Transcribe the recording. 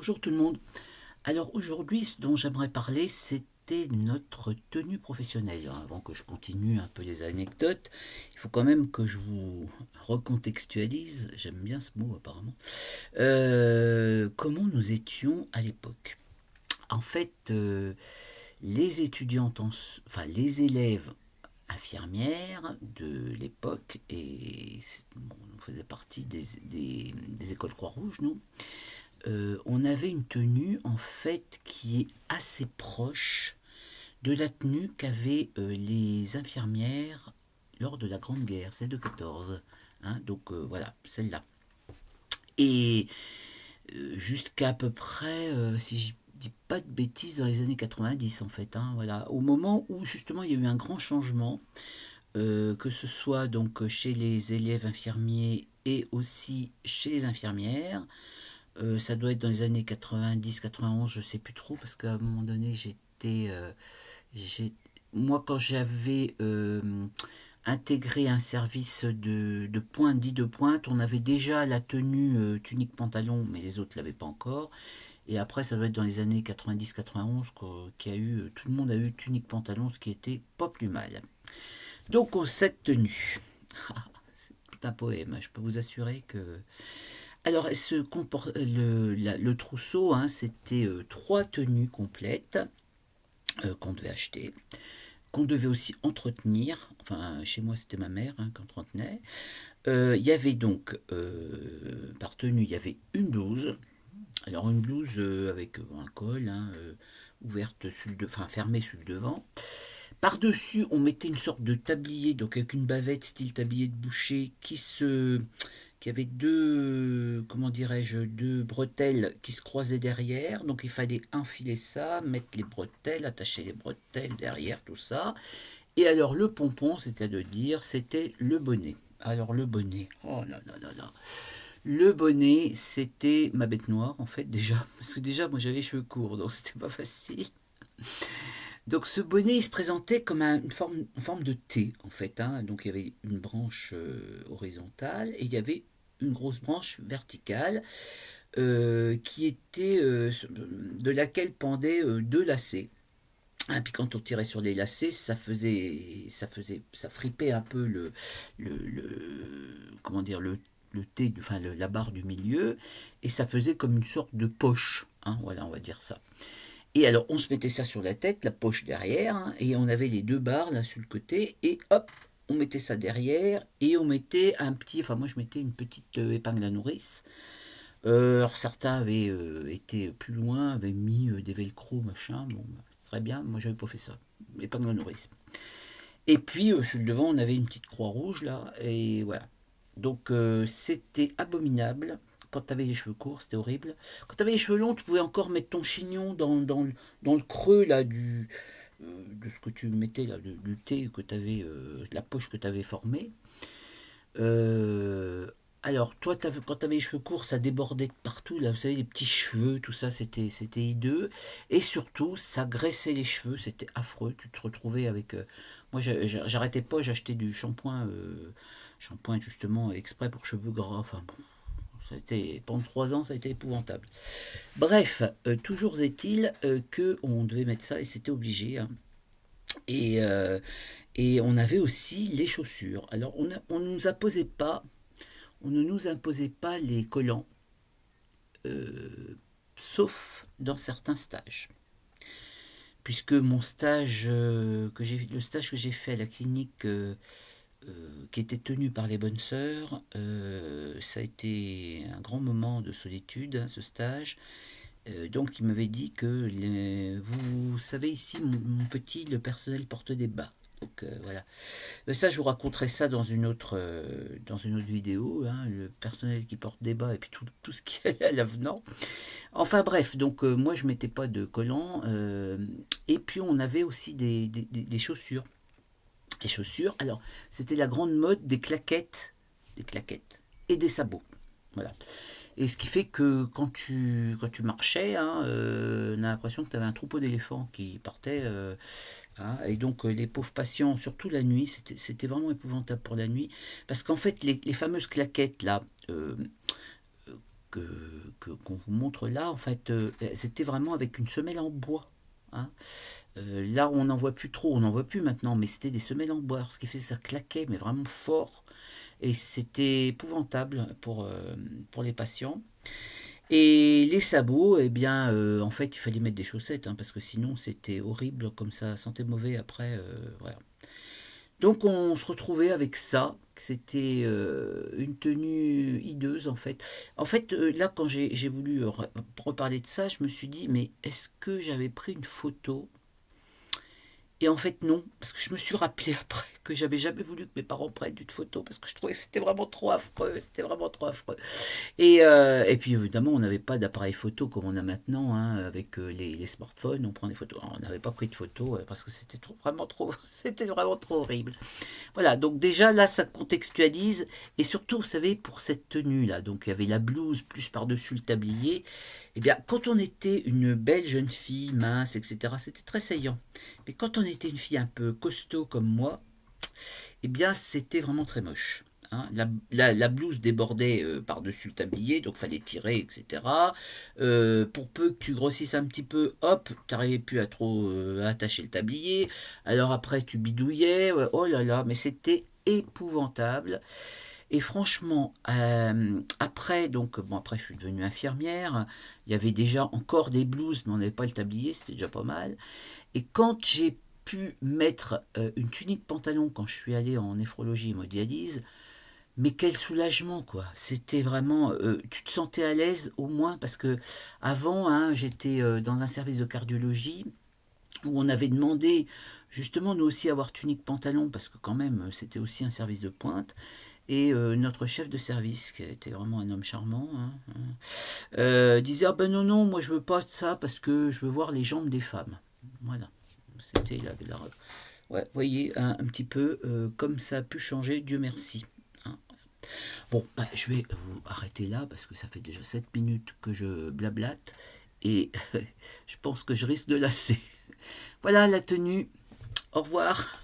Bonjour tout le monde. Alors aujourd'hui, ce dont j'aimerais parler, c'était notre tenue professionnelle. Avant que je continue un peu les anecdotes, il faut quand même que je vous recontextualise. J'aime bien ce mot apparemment. Comment nous étions à l'époque. En fait, les étudiantes, enfin les élèves infirmières de l'époque, et bon, on faisait partie des écoles Croix-Rouge, nous. On avait une tenue en fait qui est assez proche de la tenue qu'avaient les infirmières lors de la Grande Guerre, celle de 14. Hein, donc voilà, celle-là. Et jusqu'à peu près, si je dis pas de bêtises, dans les années 90 en fait. Hein, voilà, au moment où justement il y a eu un grand changement, que ce soit donc chez les élèves infirmiers et aussi chez les infirmières. Ça doit être dans les années 90-91, je sais plus trop, parce qu'à un moment donné, j'ai- moi, quand j'avais intégré un service de pointe, dit de pointe, on avait déjà la tenue tunique pantalon, mais les autres l'avaient pas encore. Et après, ça doit être dans les années 90-91 qu'il y a eu, tout le monde a eu tunique pantalon, ce qui était pas plus mal. Donc, cette tenue, c'est tout un poème. Je peux vous assurer que alors, le trousseau, hein, c'était trois tenues complètes qu'on devait acheter, qu'on devait aussi entretenir. Enfin, chez moi, c'était ma mère hein, qui entretenait. Il y avait donc, par tenue, il y avait une blouse. Alors, une blouse avec un col, hein, ouverte enfin fermée sur le devant. Par-dessus, on mettait une sorte de tablier, donc avec une bavette style tablier de boucher qui avait deux, comment dirais-je, deux bretelles qui se croisaient derrière. Donc il fallait enfiler ça, mettre les bretelles, attacher les bretelles derrière, tout ça. Et alors le pompon, c'est le cas de dire, c'était le bonnet. Alors le bonnet, oh là là là là. Le bonnet, c'était ma bête noire en fait déjà, parce que déjà moi j'avais les cheveux courts, donc c'était pas facile. Donc ce bonnet, il se présentait comme une forme de T, en fait. Hein. Donc il y avait une branche horizontale et il y avait une grosse branche verticale qui était de laquelle pendaient deux lacets. Et puis quand on tirait sur les lacets, ça fripait un peu comment dire, le T, enfin la barre du milieu, et ça faisait comme une sorte de poche. Hein, voilà, on va dire ça. Et alors, on se mettait ça sur la tête, la poche derrière, hein, et on avait les deux barres là sur le côté, et hop, on mettait ça derrière, et on mettait enfin moi je mettais une petite épingle à nourrice. Alors certains avaient été plus loin, avaient mis des velcro, machin, bon, bah, c'est très bien, moi j'avais pas fait ça, épingle à nourrice. Et puis sur le devant, on avait une petite croix rouge là, et voilà. Donc c'était abominable. Quand tu avais les cheveux courts, c'était horrible. Quand tu avais les cheveux longs, tu pouvais encore mettre ton chignon dans le creux là de ce que tu mettais là, du thé que tu avais, la poche que tu avais formée. Euh, alors, toi, quand tu avais les cheveux courts, ça débordait de partout, là, vous savez, les petits cheveux, tout ça, c'était hideux. Et surtout, ça graissait les cheveux, c'était affreux. Tu te retrouvais avec. Moi, j'arrêtais pas, j'achetais du shampoing justement exprès pour cheveux gras. Enfin, bon, pendant 3 ans, ça a été épouvantable. Bref, toujours est-il que on devait mettre ça et c'était obligé. Hein. Et, euh, et on avait aussi les chaussures. Alors, on ne nous imposait pas les collants, euh, sauf dans certains stages. Puisque le stage que j'ai fait à la clinique, qui était tenu par les bonnes sœurs, ça a été un grand moment de solitude, hein, ce stage. Donc, il m'avait dit que vous savez ici, mon petit, le personnel porte des bas. Donc voilà. Mais ça, je vous raconterai ça dans une autre vidéo, hein, le personnel qui porte des bas et puis tout ce qui est à l'avenant. Enfin bref, donc moi je mettais pas de collants. Et puis on avait aussi des chaussures. Les chaussures, alors c'était la grande mode des claquettes et des sabots. Voilà. Et ce qui fait que quand tu marchais, hein, on a l'impression que tu avais un troupeau d'éléphants qui partait. Hein, et donc les pauvres patients, surtout la nuit, c'était vraiment épouvantable pour la nuit. Parce qu'en fait, les fameuses claquettes, là, qu'on vous montre là, en fait, c'était vraiment avec une semelle en bois. Hein. Là, on n'en voit plus trop, on n'en voit plus maintenant, mais c'était des semelles en bois. Ce qui fait que ça claquait, mais vraiment fort. Et c'était épouvantable pour les patients. Et les sabots, eh bien, en fait, il fallait mettre des chaussettes, hein, parce que sinon, c'était horrible, comme ça sentait mauvais après. Voilà. Donc, on se retrouvait avec ça. C'était une tenue hideuse, en fait. En fait, là, quand j'ai voulu reparler de ça, je me suis dit, mais est-ce que j'avais pris une photo? Et en fait, non, parce que je me suis rappelé après que j'avais jamais voulu que mes parents prennent une photo, parce que je trouvais que c'était vraiment trop affreux, c'était vraiment trop affreux. Et puis évidemment, on n'avait pas d'appareil photo comme on a maintenant, hein, avec les smartphones, on prend des photos. Alors, on n'avait pas pris de photos parce que c'était vraiment trop, c'était vraiment trop horrible. Voilà, donc déjà là, ça contextualise, et surtout, vous savez, pour cette tenue-là, donc il y avait la blouse plus par-dessus le tablier, eh bien, quand on était une belle jeune fille, mince, etc., c'était très saillant. Mais quand on était une fille un peu costaud comme moi, eh bien, c'était vraiment très moche. Hein. La blouse débordait par-dessus le tablier, donc fallait tirer, etc. Pour peu que tu grossisses un petit peu, hop, tu n'arrivais plus à trop attacher le tablier. Alors après, tu bidouillais, ouais, oh là là, mais c'était épouvantable. Et franchement, après, donc, bon, après, je suis devenue infirmière. Il y avait déjà encore des blouses, mais on n'avait pas le tablier, c'était déjà pas mal. Et quand j'ai pu mettre une tunique pantalon quand je suis allée en néphrologie et hémodialyse, mais quel soulagement quoi. C'était vraiment, tu te sentais à l'aise au moins parce que avant, hein, j'étais dans un service de cardiologie où on avait demandé justement nous aussi avoir tunique pantalon parce que quand même c'était aussi un service de pointe. Et notre chef de service, qui était vraiment un homme charmant, hein, disait ah ben non non moi je veux pas ça parce que je veux voir les jambes des femmes. Voilà. C'était ouais, vous voyez un petit peu comme ça a pu changer, Dieu merci. Hein. Bon, bah, je vais vous arrêter là parce que ça fait déjà 7 minutes que je blablate et je pense que je risque de lasser. Voilà la tenue. Au revoir.